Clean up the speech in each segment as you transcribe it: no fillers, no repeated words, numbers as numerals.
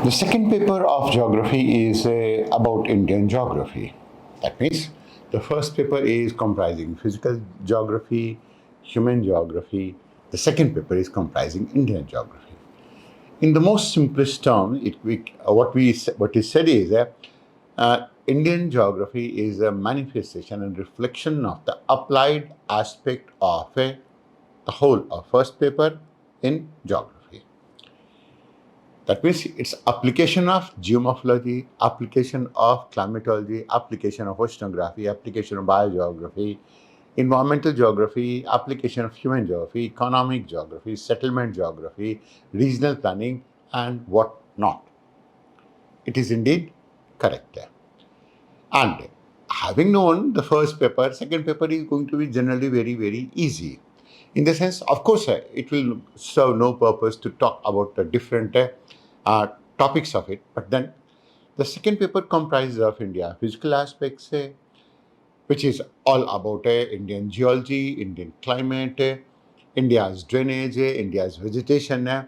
The second paper of geography is about Indian geography. That means the first paper is comprising physical geography, human geography. The second paper is comprising Indian geography. In the most simplest term, what is said is Indian geography is a manifestation and reflection of the applied aspect of the whole of first paper in geography. That means it's application of geomorphology, application of climatology, application of oceanography, application of biogeography, environmental geography, application of human geography, economic geography, settlement geography, regional planning, and what not. It is indeed correct. And having known the first paper, second paper is going to be generally very, very easy. In the sense, of course, it will serve no purpose to talk about the different topics of it. But then the second paper comprises of India physical aspects, which is all about Indian geology, Indian climate, India's drainage, India's vegetation,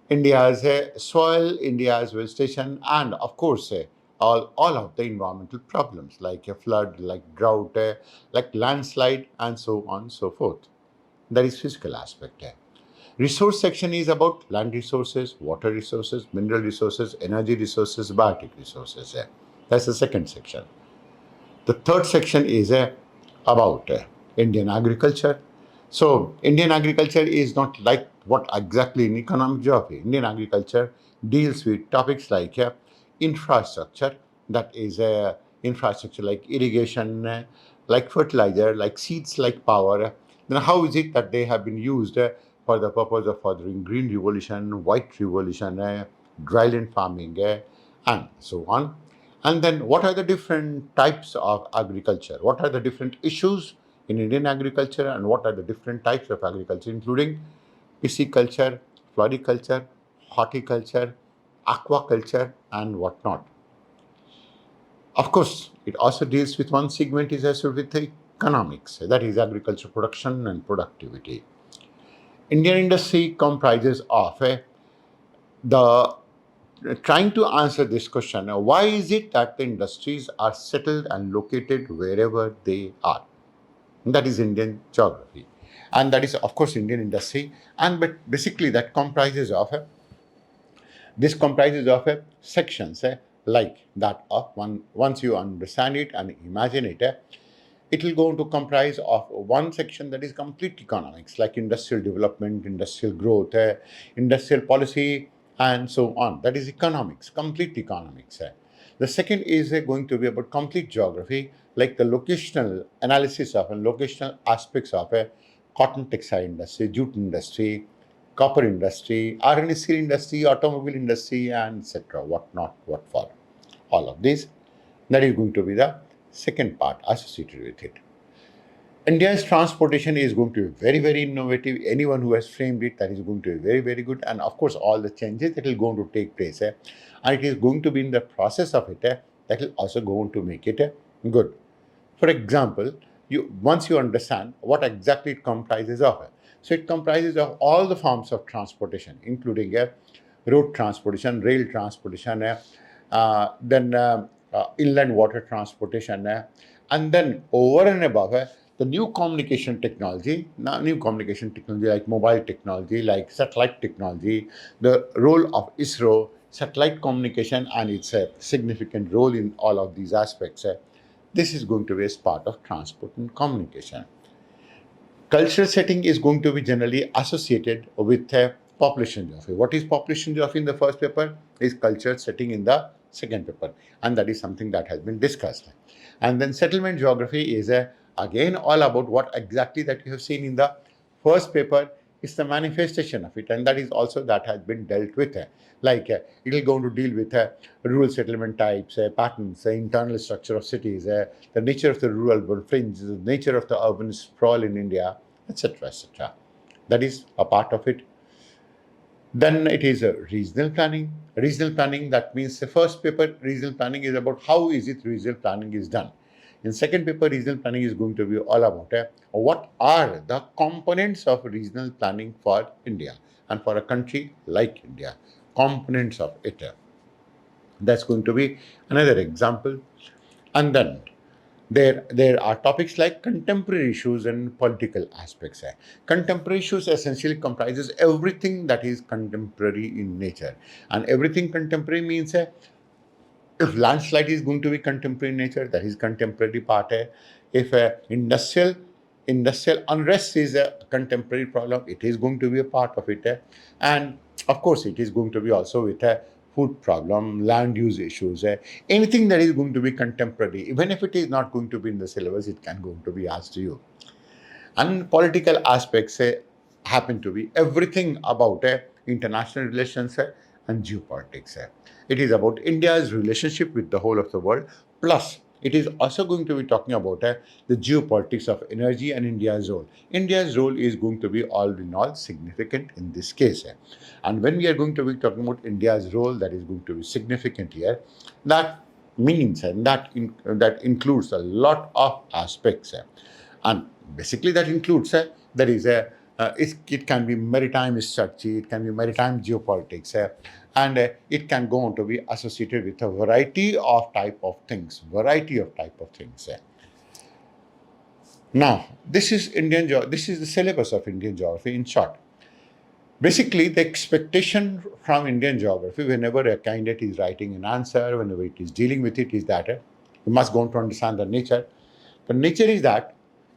India's soil, India's vegetation, and of course, all of the environmental problems like a flood, like drought, like landslide, and so on and so forth. That is physical aspect. Resource section is about land resources, water resources, mineral resources, energy resources, biotic resources. That's the second section. The third section is about Indian agriculture. So, Indian agriculture is not like what exactly in economic geography. Indian agriculture deals with topics like infrastructure, that is infrastructure like irrigation, like fertilizer, like seeds, like power. Then, how is it that they have been used for the purpose of furthering green revolution, white revolution, dryland farming, and so on? And then what are the different types of agriculture? What are the different issues in Indian agriculture and what are the different types of agriculture, including pisciculture, floriculture, horticulture, aquaculture, and whatnot. Of course, it also deals with one segment is also with the economics, that is agriculture production and productivity. Indian industry comprises of the trying to answer this question, why is it that the industries are settled and located wherever they are? That is Indian geography. And that is, of course, Indian industry. And but basically that comprises of sections like that of one. Once you understand it and imagine it, it will go to comprise of one section that is complete economics, like industrial development, industrial growth, industrial policy, and so on. That is economics, complete economics. The second is going to be about complete geography, like the locational analysis of and locational aspects of a cotton textile industry, jute industry, copper industry, iron and steel industry, automobile industry, and etc. What not, what for. All of this. That is going to be the second part associated with it. India's transportation is going to be very, very innovative. Anyone who has framed it, that is going to be very, very good. And of course, all the changes that will going to take place, and it is going to be in the process of it, that will also going to make it good. For example, you once you understand what exactly it comprises of, so it comprises of all the forms of transportation, including road transportation, rail transportation, then inland water transportation, and then over and above the new communication technology, like mobile technology, like satellite technology, the role of ISRO, satellite communication, and its a significant role in all of these aspects. This is going to be as part of transport and communication. Cultural setting is going to be generally associated with population geography. What is population geography in the first paper is cultural setting in the second paper, and that is something that has been discussed. And then settlement geography is again all about what exactly that you have seen in the first paper is the manifestation of it, and that is also that has been dealt with. Like it will go to deal with rural settlement types, patterns, internal structure of cities, the nature of the rural fringe, the nature of the urban sprawl in India, etc., etc. That is a part of it. Then it is a regional planning. Regional planning, that means the first paper, regional planning, is about how is it regional planning is done. In second paper, regional planning is going to be all about what are the components of regional planning for India and for a country like India. Components of it. That's going to be another example. And then there are topics like contemporary issues and political aspects. Contemporary issues essentially comprises everything that is contemporary in nature, and everything contemporary means if landslide is going to be contemporary in nature, that is contemporary part. If industrial unrest is a contemporary problem, it is going to be a part of it. And of course, it is going to be also with a food problem, land use issues. Anything that is going to be contemporary, even if it is not going to be in the syllabus, it can going to be asked to you. And political aspects happen to be everything about international relations and geopolitics. It is about India's relationship with the whole of the world, plus it is also going to be talking about the geopolitics of energy and India's role. India's role is going to be all in all significant in this case. And when we are going to be talking about India's role that is going to be significant here, that means and that includes a lot of aspects. And basically that includes there is a it can be maritime strategy, it can be maritime geopolitics, and it can go on to be associated with a variety of type of things. Now, this is this is the syllabus of Indian geography in short. Basically, the expectation from Indian geography, whenever a candidate is writing an answer, whenever it is dealing with it, is that you must go on to understand the nature. The nature is that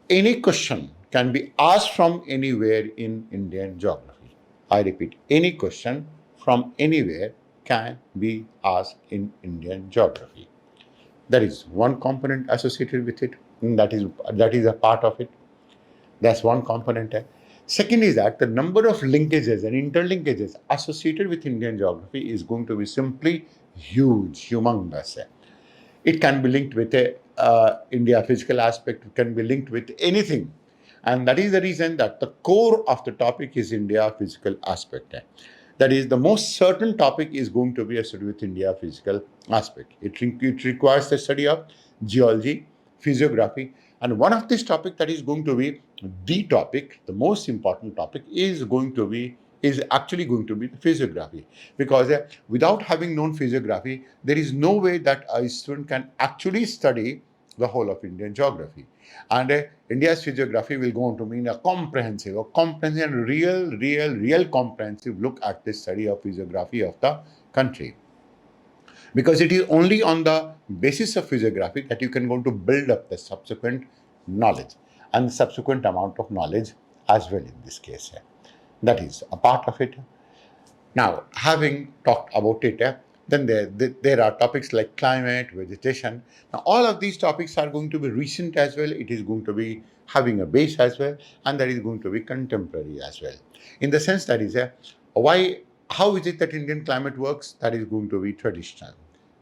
any question can be asked from anywhere in Indian geography. I repeat, any question from anywhere can be asked in Indian geography. There is one component associated with it, and that is a part of it. That's one component. Second is that the number of linkages and interlinkages associated with Indian geography is going to be simply huge, humongous. It can be linked with a India physical aspect, it can be linked with anything. And that is the reason that the core of the topic is India physical aspect. That is, the most certain topic is going to be a study with India physical aspect. It requires the study of geology, physiography, and one of this topic that is going to be the topic, the most important topic, is actually going to be the physiography, because without having known physiography, there is no way that a student can actually study the whole of Indian geography. And India's physiography will go on to mean a comprehensive, real comprehensive look at the study of physiography of the country. Because it is only on the basis of physiography that you can go to build up the subsequent knowledge and the subsequent amount of knowledge as well in this case. That is a part of it. Now, having talked about it, then there are topics like climate, vegetation. Now, all of these topics are going to be recent as well. It is going to be having a base as well, and that is going to be contemporary as well. In the sense that is how is it that Indian climate works? That is going to be traditional.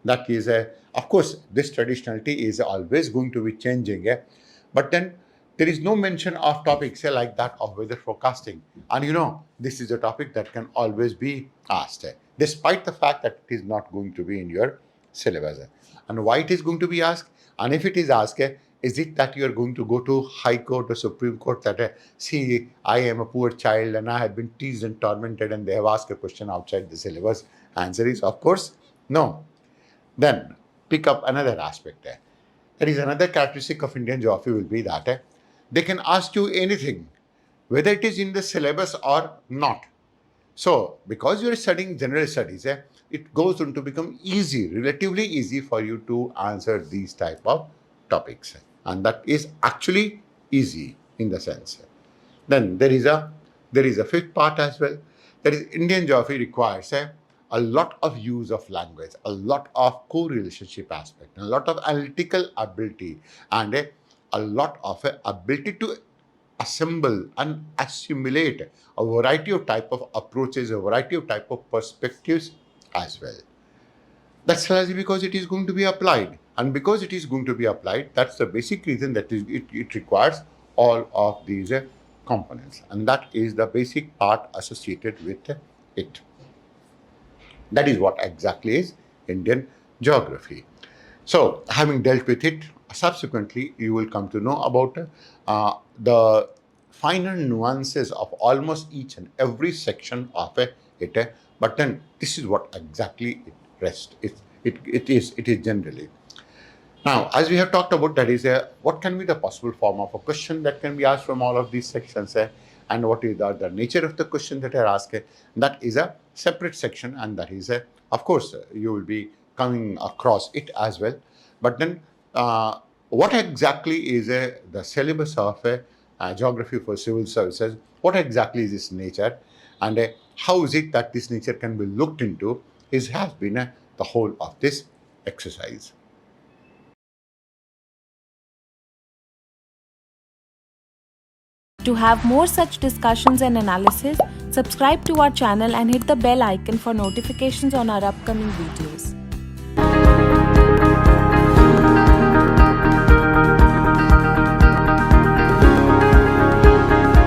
That is, of course, this traditionality is always going to be changing, but then there is no mention of topics like that of weather forecasting. And this is a topic that can always be asked, despite the fact that it is not going to be in your syllabus. And why it is going to be asked? And if it is asked, is it that you are going to go to High Court or Supreme Court that, see, I am a poor child and I have been teased and tormented and they have asked a question outside the syllabus? Answer is, of course, no. Then pick up another aspect there. There is another characteristic of Indian geography will be that they can ask you anything, whether it is in the syllabus or not. So, because you are studying general studies, it goes on to become easy, relatively easy for you to answer these type of topics. And that is actually easy in the sense. Then there is a fifth part as well. That is, Indian geography requires a lot of use of language, a lot of co-relationship aspect, a lot of analytical ability, and a lot of ability to assemble and assimilate a variety of type of approaches, a variety of type of perspectives as well. That's largely because it is going to be applied. And because it is going to be applied, that's the basic reason that it requires all of these components. And that is the basic part associated with it. That is what exactly is Indian geography. So, having dealt with it, subsequently you will come to know about the finer nuances of almost each and every section of it. But then this is what exactly it rests. It is generally. Now, as we have talked about, that is what can be the possible form of a question that can be asked from all of these sections, and what is the nature of the question that are asked. That is a separate section, and that is of course, you will be coming across it as well. But then, what exactly is the syllabus of geography for civil services? What exactly is its nature, and how is it that this nature can be looked into? Has been the whole of this exercise. To have more such discussions and analysis, subscribe to our channel and hit the bell icon for notifications on our upcoming videos.